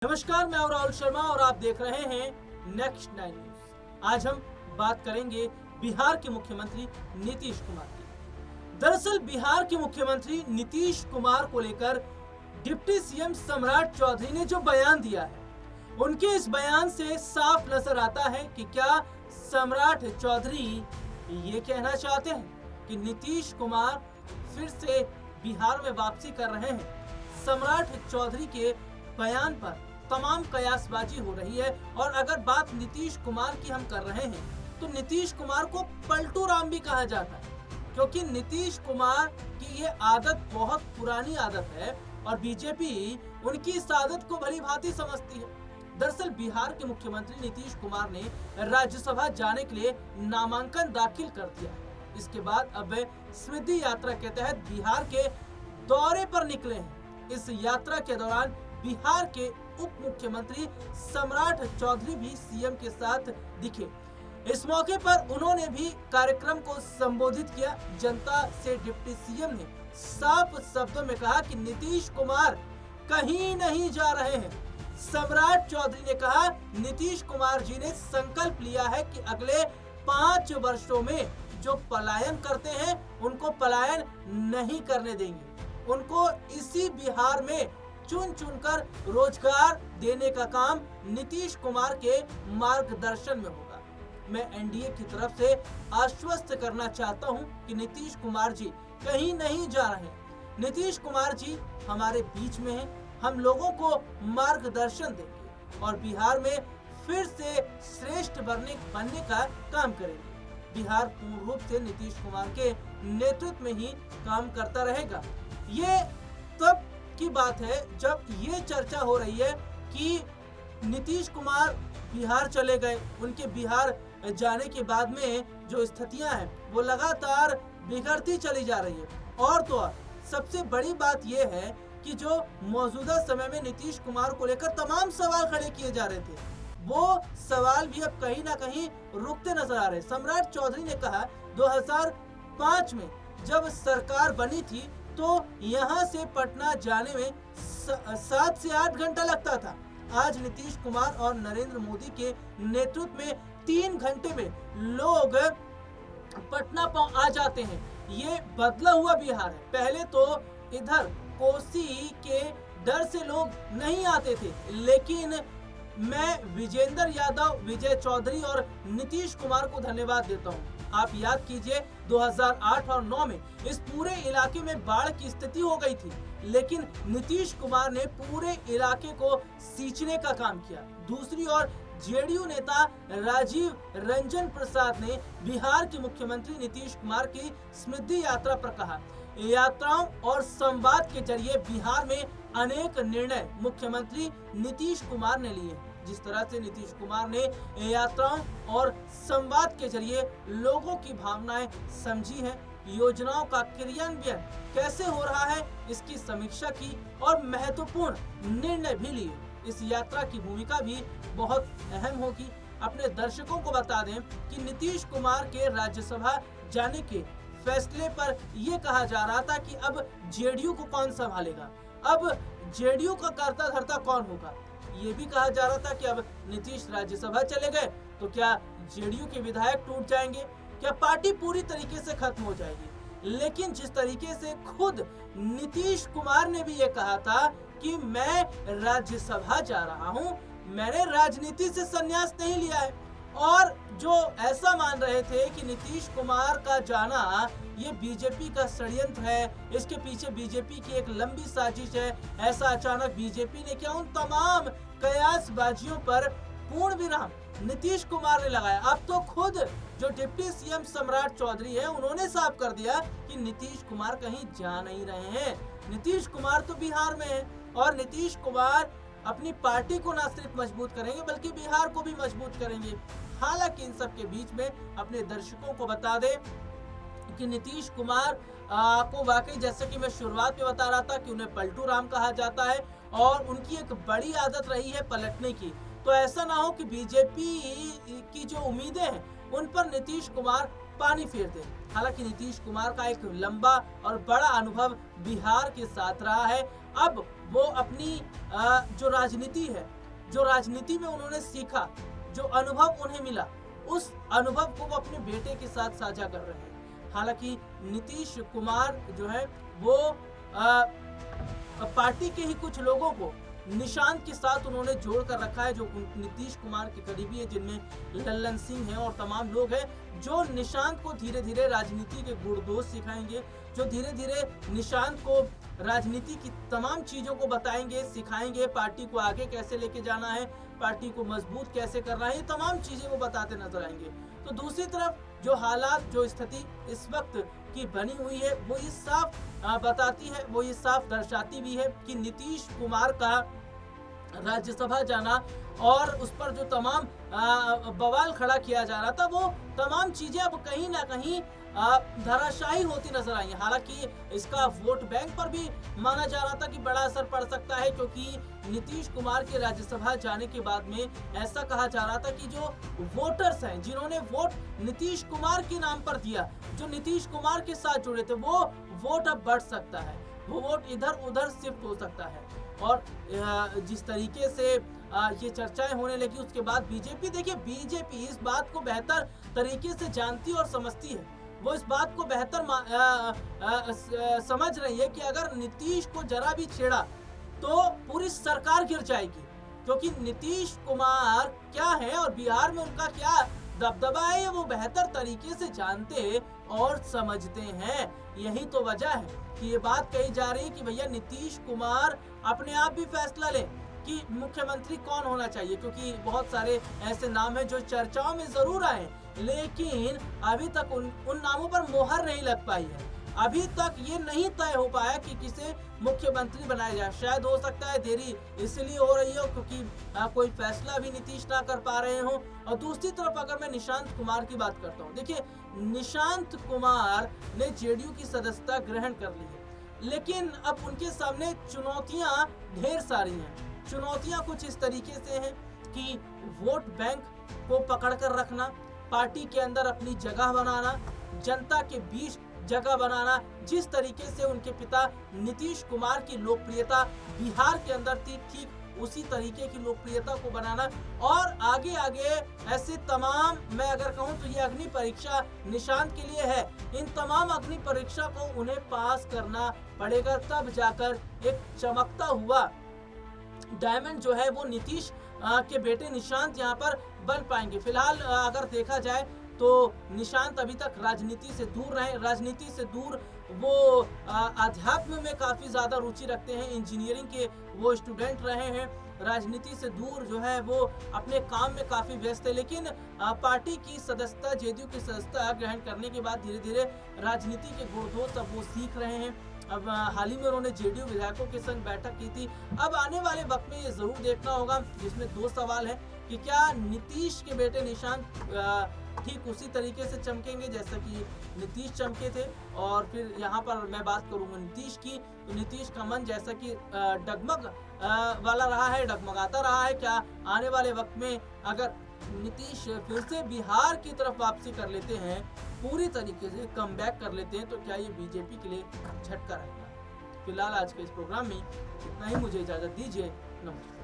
नमस्कार, मैं राहुल शर्मा और आप देख रहे हैं नेक्स्ट 9 न्यूज। आज हम बात करेंगे बिहार के मुख्यमंत्री नीतीश कुमार की। दरअसल बिहार के मुख्यमंत्री नीतीश कुमार को लेकर डिप्टी सीएम सम्राट चौधरी ने जो बयान दिया है, उनके इस बयान से साफ नजर आता है कि क्या सम्राट चौधरी ये कहना चाहते हैं कि नीतीश कुमार फिर से बिहार में वापसी कर रहे हैं। सम्राट चौधरी के बयान पर तमाम कयासबाजी हो रही है और अगर बात नीतीश कुमार की हम कर रहे हैं तो नीतीश कुमार को पलटू राम भी कहा जाता है, क्योंकि नीतीश कुमार की ये आदत बहुत पुरानी आदत है और बीजेपी उनकी इस आदत को भली भांति समझती है। दरअसल बिहार के मुख्यमंत्री नीतीश कुमार ने राज्यसभा जाने के लिए नामांकन दाखिल कर दिया है। इसके बाद अब वे समृद्धि यात्रा के तहत बिहार के दौरे पर निकले हैं। इस यात्रा के दौरान बिहार के उप मुख्यमंत्री सम्राट चौधरी भी सीएम के साथ दिखे। इस मौके पर उन्होंने भी कार्यक्रम को संबोधित किया। जनता से डिप्टी सीएम ने साफ शब्दों में कहा कि नीतीश कुमार कहीं नहीं जा रहे हैं। सम्राट चौधरी ने कहा, नीतीश कुमार जी ने संकल्प लिया है कि अगले 5 वर्षों में जो पलायन करते हैं उनको पलायन नहीं करने देंगे। उनको इसी बिहार में चुन चुनकर रोजगार देने का काम नीतीश कुमार के मार्गदर्शन में होगा। मैं एनडीए की तरफ से आश्वस्त करना चाहता हूं कि नीतीश कुमार जी कहीं नहीं जा रहे हैं। नीतीश कुमार जी हमारे बीच में हैं। हम लोगों को मार्गदर्शन देंगे और बिहार में फिर से श्रेष्ठ बनने का काम करेंगे। बिहार पूर्ण रूप से नीतीश कुमार के नेतृत्व में ही काम करता रहेगा। ये तब की बात है जब ये चर्चा हो रही है कि नीतीश कुमार बिहार चले गए। उनके बिहार जाने के बाद में जो स्थितियां हैं वो लगातार बिगड़ती चली जा रही है। और तो और सबसे बड़ी बात ये है कि जो मौजूदा समय में नीतीश कुमार को लेकर तमाम सवाल खड़े किए जा रहे थे, वो सवाल भी अब कहीं ना कहीं रुकते नजर आ रहे हैं। सम्राट चौधरी ने कहा 2005 में जब सरकार बनी थी तो यहाँ से पटना जाने में 7 से 8 घंटा लगता था। आज नीतीश कुमार और नरेंद्र मोदी के नेतृत्व में 3 घंटे में लोग पटना आ जाते हैं। ये बदला हुआ बिहार है। पहले तो इधर कोसी के डर से लोग नहीं आते थे, लेकिन मैं विजेंद्र यादव, विजय चौधरी और नीतीश कुमार को धन्यवाद देता हूँ। आप याद कीजिए 2008 और 9 में इस पूरे इलाके में बाढ़ की स्थिति हो गई थी, लेकिन नीतीश कुमार ने पूरे इलाके को सींचने का काम किया। दूसरी ओर जेडीयू नेता राजीव रंजन प्रसाद ने बिहार के मुख्यमंत्री नीतीश कुमार की समृद्धि यात्रा पर कहा, यात्राओं और संवाद के जरिए बिहार में अनेक निर्णय मुख्यमंत्री नीतीश कुमार ने लिए। जिस तरह से नीतीश कुमार ने यात्राओं और संवाद के जरिए लोगों की भावनाएं समझी हैं, योजनाओं का क्रियान्वयन कैसे हो रहा है इसकी समीक्षा की और महत्वपूर्ण निर्णय भी लिए। इस यात्रा की भूमिका भी बहुत अहम होगी। अपने दर्शकों को बता दें कि नीतीश कुमार के राज्यसभा जाने के फैसले पर यह कहा जा रहा था कि अब जेडीयू को कौन संभालेगा, अब जेडीयू का कर्ता धर्ता कौन होगा। ये भी कहा जा रहा था कि अब नीतीश राज्यसभा चले गए तो क्या जेडीयू के विधायक टूट जाएंगे, क्या पार्टी पूरी तरीके से खत्म हो जाएगी। लेकिन जिस तरीके से खुद नीतीश कुमार ने भी ये कहा था कि मैं राज्यसभा जा रहा हूँ, मैंने राजनीति से संन्यास नहीं लिया है, और जो ऐसा मान रहे थे कि नीतीश कुमार का जाना ये बीजेपी का षड्यंत्र है, इसके पीछे बीजेपी की एक लंबी साजिश है, ऐसा अचानक बीजेपी ने क्या, उन तमाम कयासबाजियों पर पूर्ण विराम नीतीश कुमार ने लगाया। अब तो खुद जो डिप्टी सीएम सम्राट चौधरी है उन्होंने साफ कर दिया कि नीतीश कुमार कहीं जा नहीं रहे हैं। नीतीश कुमार तो बिहार में है और नीतीश कुमार अपनी पार्टी को न सिर्फ मजबूत करेंगे बल्कि बिहार को भी मजबूत करेंगे। हालांकि इन सब के बीच में अपने दर्शकों को बता दें कि नीतीश कुमार को वाकई, जैसे कि मैं शुरुआत में बता रहा था कि उन्हें पलटू राम कहा जाता है और उनकी एक बड़ी आदत रही है पलटने की। तो ऐसा ना हो कि बीजेपी की जो उम्मीदें हैं उन पर नीतीश कुमार पानी फेर दे। हालांकि नीतीश कुमार का एक लंबा और बड़ा अनुभव बिहार के साथ रहा है अब वो अपनी जो राजनीति है, जो राजनीति में उन्होंने सीखा, जो अनुभव उन्हें मिला, उस अनुभव को वो अपने बेटे के साथ साझा कर रहे हैं। हालांकि नीतीश कुमार जो है वो पार्टी के ही कुछ लोगों को निशांत के साथ उन्होंने जोड़ कर रखा है, जो नीतीश कुमार के करीबी है, जिनमें लल्लन सिंह हैं और तमाम लोग हैं, जो निशांत को धीरे धीरे राजनीति के गुणदोष सिखाएंगे, जो धीरे धीरे निशांत को राजनीति की तमाम चीजों को बताएंगे, सिखाएंगे, पार्टी को आगे कैसे लेके जाना है, पार्टी को मजबूत कैसे करना है, ये तमाम चीजें वो बताते नजर आएंगे। तो दूसरी तरफ जो हालात, जो स्थिति इस वक्त की बनी हुई है, वो ये साफ बताती है, वो ये साफ दर्शाती भी है कि नीतीश कुमार का राज्यसभा जाना और उस पर जो तमाम बवाल खड़ा किया जा रहा था, वो तमाम चीजें अब कहीं ना कहीं धराशायी होती नजर आई। हालांकि इसका वोट बैंक पर भी माना जा रहा था कि बड़ा असर पड़ सकता है, क्योंकि नीतीश कुमार के राज्यसभा जाने के बाद में ऐसा कहा जा रहा था कि जो वोटर्स हैं, जिन्होंने वोट नीतीश कुमार के नाम पर दिया, जो नीतीश कुमार के साथ जुड़े थे, वो वोट अब बढ़ सकता है, वो वोट इधर उधर शिफ्ट हो सकता है। और जिस तरीके से ये चर्चाएं होने लगी, उसके बाद बीजेपी, देखिए बीजेपी इस बात को बेहतर तरीके से जानती और समझती है, वो इस बात को बेहतर समझ रही है कि अगर नीतीश को जरा भी छेड़ा तो पूरी सरकार गिर जाएगी, क्योंकि नीतीश कुमार क्या है और बिहार में उनका क्या दबदबा है, वो बेहतर तरीके से जानते और समझते हैं। यही तो वजह है कि ये बात कही जा रही है कि भैया नीतीश कुमार अपने आप भी फैसला ले कि मुख्यमंत्री कौन होना चाहिए, क्योंकि बहुत सारे ऐसे नाम हैं जो चर्चाओं में जरूर आए, लेकिन अभी तक उन नामों पर मोहर नहीं लग पाई है। अभी तक ये नहीं तय हो पाया कि किसे मुख्यमंत्री बनाया जाए। शायद हो सकता है देरी इसलिए हो रही हो क्योंकि कोई फैसला भी नीतीश ना कर पा रहे हो। और दूसरी तरफ अगर मैं निशांत कुमार की बात करता हूँ, देखिए निशांत कुमार ने जेडीयू की सदस्यता ग्रहण कर ली है, लेकिन अब उनके सामने चुनौतियां ढेर सारी हैं। चुनौतियां कुछ इस तरीके से हैं कि वोट बैंक को पकड़ कर रखना, पार्टी के अंदर अपनी जगह बनाना, जनता के बीच जगह बनाना। जिस तरीके से उनके पिता नीतीश कुमार की लोकप्रियता बिहार के अंदर थी, ठीक उसी तरीके की लोकप्रियता को बनाना। और आगे आगे ऐसे तमाम, मैं अगर कहूं तो ये अग्नि परीक्षा निशांत के लिए है। इन तमाम अग्नि परीक्षा को उन्हें पास करना पड़ेगा, तब जाकर एक चमकता हुआ डायमंड जो है वो नीतीश के बेटे निशांत यहाँ पर बन पाएंगे। फिलहाल अगर देखा जाए तो निशांत अभी तक राजनीति से दूर रहे, राजनीति से दूर वो अध्यात्म में काफ़ी ज़्यादा रुचि रखते हैं, इंजीनियरिंग के वो स्टूडेंट रहे हैं। राजनीति से दूर जो है वो अपने काम में काफ़ी व्यस्त है, लेकिन पार्टी की सदस्यता, जेडीयू की सदस्यता ग्रहण करने के बाद धीरे धीरे राजनीति के गुणधोष अब वो सीख रहे हैं। अब हाल ही में उन्होंने जेडीयू विधायकों के संग बैठक की थी। अब आने वाले वक्त में ये ज़रूर देखना होगा, जिसमें दो सवाल है कि क्या नीतीश के बेटे निशांत ठीक उसी तरीके से चमकेंगे जैसा कि नीतीश चमके थे। और फिर यहाँ पर मैं बात करूँगा नीतीश की, तो नीतीश का मन जैसा कि डगमग वाला रहा है, डगमगाता रहा है, क्या आने वाले वक्त में अगर नीतीश फिर से बिहार की तरफ वापसी कर लेते हैं, पूरी तरीके से कमबैक कर लेते हैं, तो क्या ये बीजेपी के लिए झटका रहेगा। फिलहाल आज के इस प्रोग्राम में इतना ही, मुझे इजाज़त दीजिए, नमस्कार।